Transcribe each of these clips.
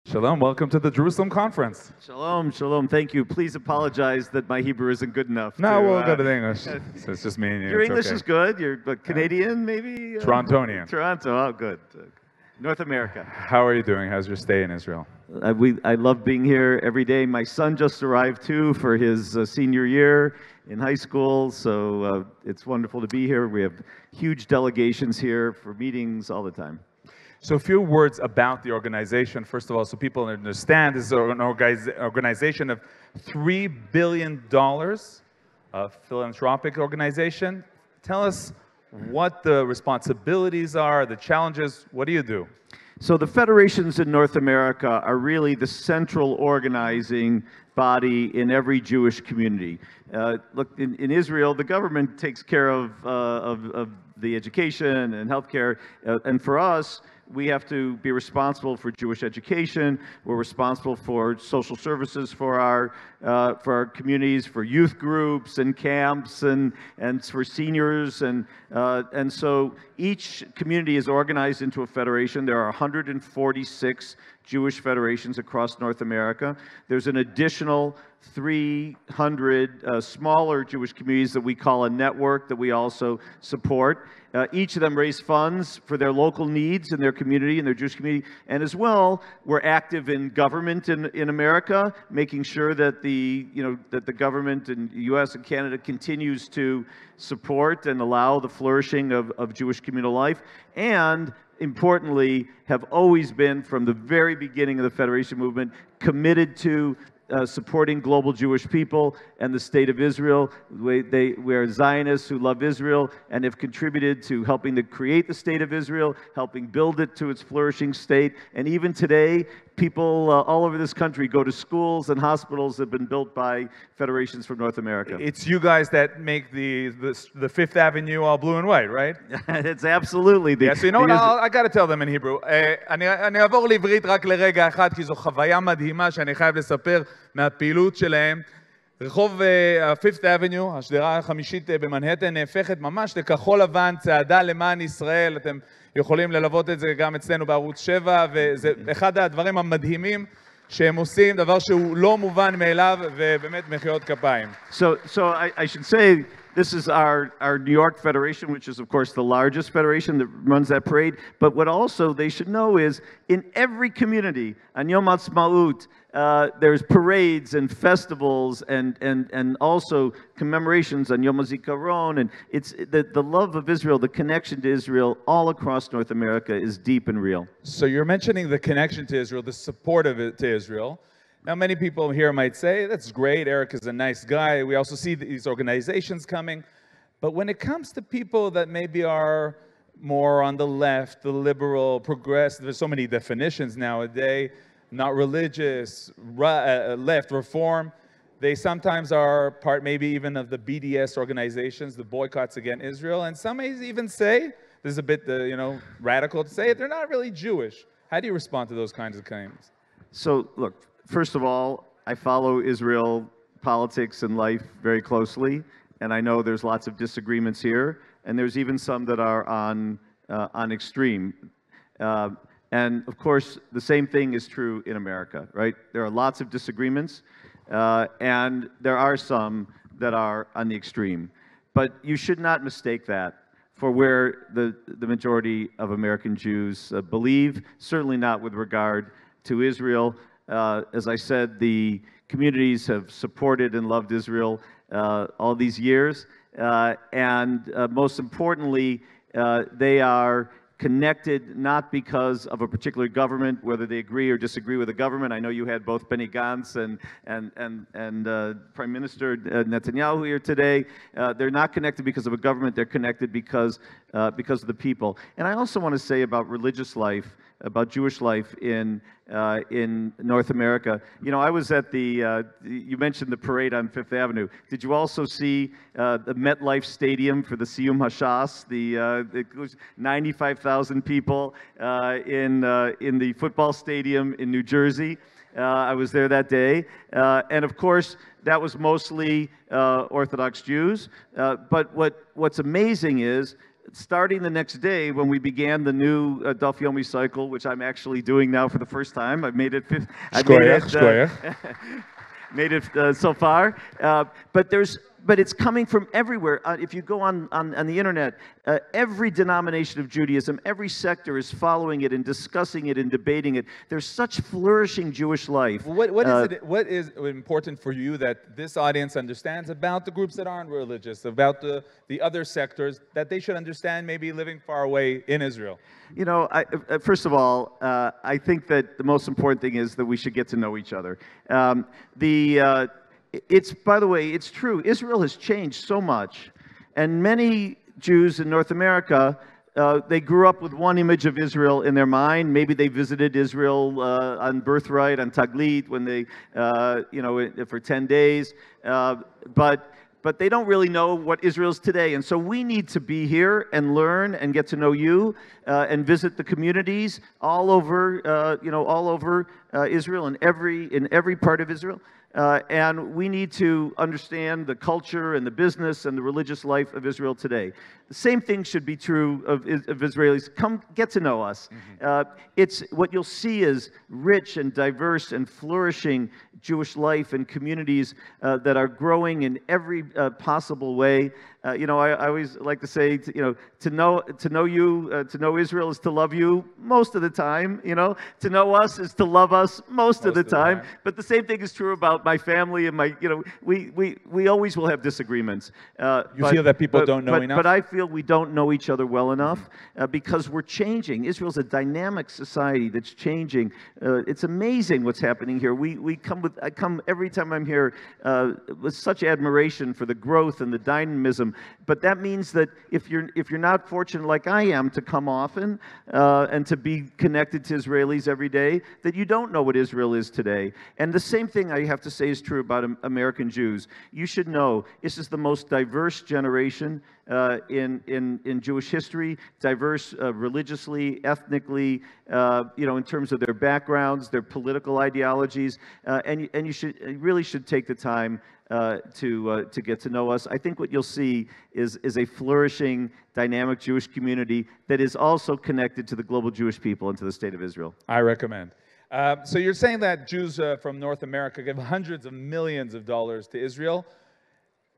Shalom, welcome to the Jerusalem conference. Shalom, shalom. Thank you. Please apologize that my Hebrew isn't good enough. No, we'll go to the English. So it's just me and you. Your It's English okay. is good. You're Canadian, maybe? Torontonian. Toronto, oh, good. North America. How are you doing? How's your stay in Israel? I love being here every day. My son just arrived, too, for his senior year in high school, so it's wonderful to be here. We have huge delegations here for meetings all the time. So a few words about the organization. First of all, so people understand, this is an organization of $3 billion, a philanthropic organization. Tell us what the responsibilities are, the challenges. What do you do? So the federations in North America are really the central organizing body in every Jewish community. Look, in Israel, the government takes care of the education and healthcare, and for us, we have to be responsible for Jewish education. We're responsible for social services for our communities, for youth groups and camps, and for seniors, and so each community is organized into a federation. There are 146 Jewish federations across North America. There's an additional 300 smaller Jewish communities that we call a network that we also support. Each of them raise funds for their local needs in their community, in their Jewish community. And as well, we're active in government in America, making sure that the government in the U.S. and Canada continues to support and allow the flourishing of Jewish communal life. And importantly, have always been, from the very beginning of the Federation movement, committed to supporting global Jewish people and the state of Israel. We are Zionists who love Israel and have contributed to helping to create the state of Israel, helping build it to its flourishing state. And even today, people all over this country go to schools and hospitals that have been built by federations from North America. It's you guys that make the Fifth Avenue all blue and white, right? It's absolutely the... Yeah, so you know what, I got to tell them in Hebrew. אני אעבור לעברית רק לרגע אחד, כי זו חוויה מדהימה שאני חייב לספר מהפעילות שלהם. רחוב ה-Fifth Avenue, השדרה החמישית במנהטן, נהפכת ממש לכחול לבן, צעדה למען ישראל. אתם יכולים ללוות את זה גם אצלנו בערוץ 7, וזה אחד הדברים המדהימים שהם עושים, דבר שהוא לא מובן מאליו, ובאמת מחיאות כפיים. So I should say, this is our New York Federation, which is, of course, the largest federation that runs that parade. But what also they should know is, in every community, on Yom Ha'atzmaut, there's parades and festivals and also commemorations on Yom HaZikaron. And it's the love of Israel, the connection to Israel all across North America is deep and real. So you're mentioning the connection to Israel, the support of it to Israel. Now, many people here might say, that's great, Eric is a nice guy. We also see these organizations coming. But when it comes to people that maybe are more on the left, the liberal, progressive, there's so many definitions nowadays, not religious, left, reform, they sometimes are part maybe even of the BDS organizations, the boycotts against Israel. And some may even say, this is a bit radical to say, they're not really Jewish. How do you respond to those kinds of claims? So, look, first of all, I follow Israel politics and life very closely, and I know there's lots of disagreements here, and there's even some that are on extreme. And of course, the same thing is true in America, right? There are lots of disagreements, and there are some that are on the extreme. But you should not mistake that for where the majority of American Jews believe, certainly not with regard to Israel. As I said, the communities have supported and loved Israel all these years. And most importantly, they are connected not because of a particular government, whether they agree or disagree with the government. I know you had both Benny Gantz and Prime Minister Netanyahu here today. They're not connected because of a government. They're connected because of the people. And I also want to say about religious life, about Jewish life in North America. You know, I was at you mentioned the parade on Fifth Avenue. Did you also see the MetLife Stadium for the Siyum Hashas? It was 95,000 people in the football stadium in New Jersey. I was there that day. And of course, that was mostly Orthodox Jews. But what's amazing is starting the next day when we began the new Daf Yomi cycle, which I'm actually doing now for the first time. I've made it. Made it so far, but it's coming from everywhere. If you go on the internet, every denomination of Judaism, every sector is following it and discussing it and debating it. There's such flourishing Jewish life. What is important for you that this audience understands about the groups that aren't religious, about the other sectors, that they should understand maybe living far away in Israel? You know, first of all, I think that the most important thing is that we should get to know each other. By the way, it's true. Israel has changed so much, and many Jews in North America, they grew up with one image of Israel in their mind. Maybe they visited Israel on birthright, on Taglit, when they, for 10 days. But they don't really know what Israel is today. And so we need to be here and learn and get to know you and visit the communities all over, Israel, in every part of Israel. And we need to understand the culture and the business and the religious life of Israel today. The same thing should be true of Israelis. Come get to know us. It's what you'll see is rich and diverse and flourishing Jewish life and communities that are growing in every possible way. I always like to say, to know Israel is to love you most of the time. To know us is to love us most of the time. But the same thing is true about my family and we always will have disagreements. You feel that people don't know enough? But I feel we don't know each other well enough because we're changing. Israel's a dynamic society that's changing. It's amazing what's happening here. I come every time I'm here with such admiration for the growth and the dynamism. But that means that if you're not fortunate like I am to come often and to be connected to Israelis every day, that you don't know what Israel is today. And the same thing I have to say is true about American Jews. You should know this is the most diverse generation in Jewish history, diverse religiously, ethnically, in terms of their backgrounds, their political ideologies, and you really should take the time to get to know us. I think what you'll see is a flourishing, dynamic Jewish community that is also connected to the global Jewish people and to the state of Israel. I recommend. So you're saying that Jews from North America give hundreds of millions of dollars to Israel,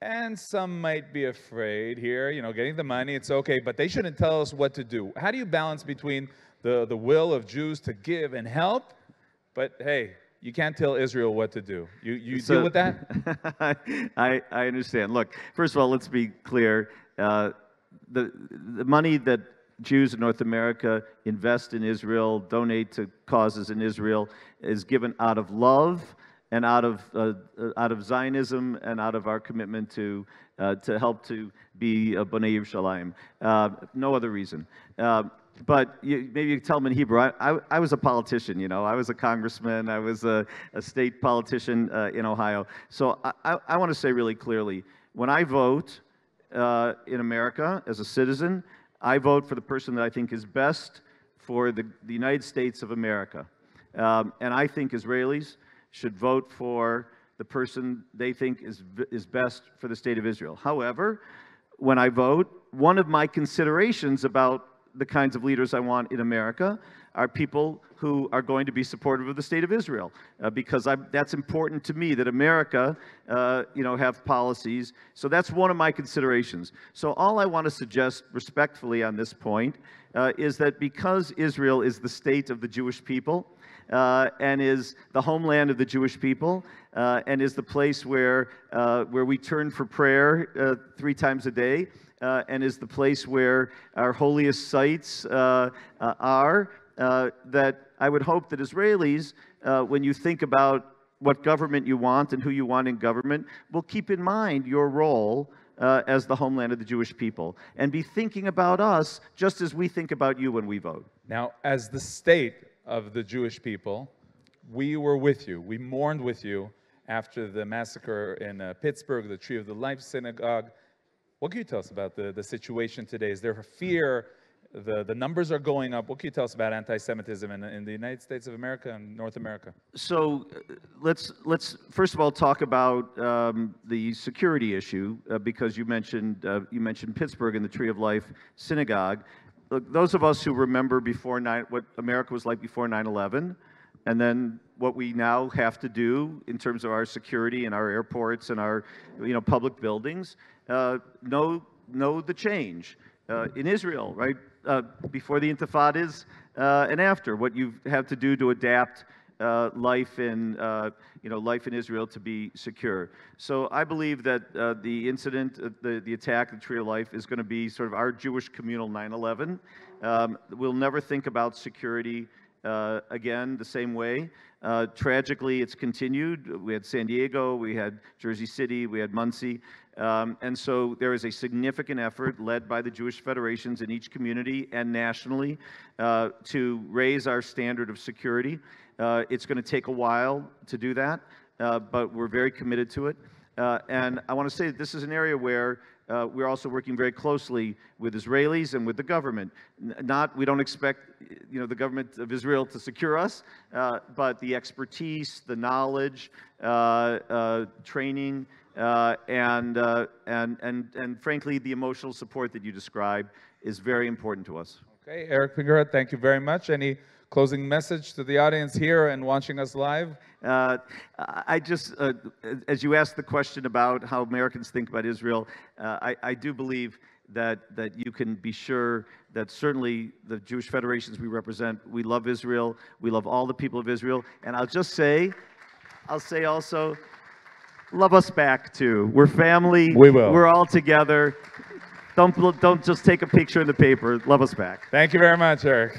and some might be afraid here, getting the money, it's okay, but they shouldn't tell us what to do. How do you balance between the will of Jews to give and help, but hey, you can't tell Israel what to do? You deal with that? I understand. Look, first of all, let's be clear. The money that Jews in North America invest in Israel, donate to causes in Israel, is given out of love and out of Zionism and out of our commitment to help to be Bnei Yerushalayim. No other reason. But maybe you can tell them in Hebrew. I was a politician, I was a congressman. I was a state politician in Ohio. So I want to say really clearly, when I vote in America as a citizen, I vote for the person that I think is best for the United States of America. And I think Israelis should vote for the person they think is best for the state of Israel. However, when I vote, one of my considerations about the kinds of leaders I want in America are people who are going to be supportive of the state of Israel, because that's important to me, that America, have policies. So that's one of my considerations. So all I want to suggest respectfully on this point is that because Israel is the state of the Jewish people, and is the homeland of the Jewish people, and is the place where we turn for prayer 3 times a day, and is the place where our holiest sites are, that I would hope that Israelis, when you think about what government you want and who you want in government, will keep in mind your role as the homeland of the Jewish people, and be thinking about us just as we think about you when we vote. Now, as the state of the Jewish people, we were with you. We mourned with you after the massacre in Pittsburgh, the Tree of the Life Synagogue. What can you tell us about the situation today? Is there a fear The numbers are going up. What can you tell us about anti-Semitism in the United States of America and North America? So let's first of all talk about the security issue because you mentioned Pittsburgh and the Tree of Life Synagogue. Look, those of us who remember what America was like before 9/11, and then what we now have to do in terms of our security in our airports and our public buildings, know the change. In Israel, right, before the Intifadas and after, what you have to do to adapt life in Israel to be secure. So I believe that the incident, the attack, the Tree of Life, is going to be sort of our Jewish communal 9/11. We'll never think about security again the same way. Tragically, it's continued. We had San Diego, we had Jersey City, we had Muncie. And so there is a significant effort led by the Jewish federations in each community and nationally to raise our standard of security. It's going to take a while to do that, but we're very committed to it. And I want to say that this is an area where we're also working very closely with Israelis and with the government. We don't expect the government of Israel to secure us, but the expertise, the knowledge, training, and frankly, the emotional support that you described is very important to us. Okay, Eric Pingera, thank you very much. Any closing message to the audience here and watching us live? I just, as you asked the question about how Americans think about Israel, I do believe that you can be sure that certainly the Jewish federations we represent, we love Israel, we love all the people of Israel, and I'll say also, love us back too. We're family. We will. We're all together. Don't just take a picture in the paper. Love us back. Thank you very much, Eric.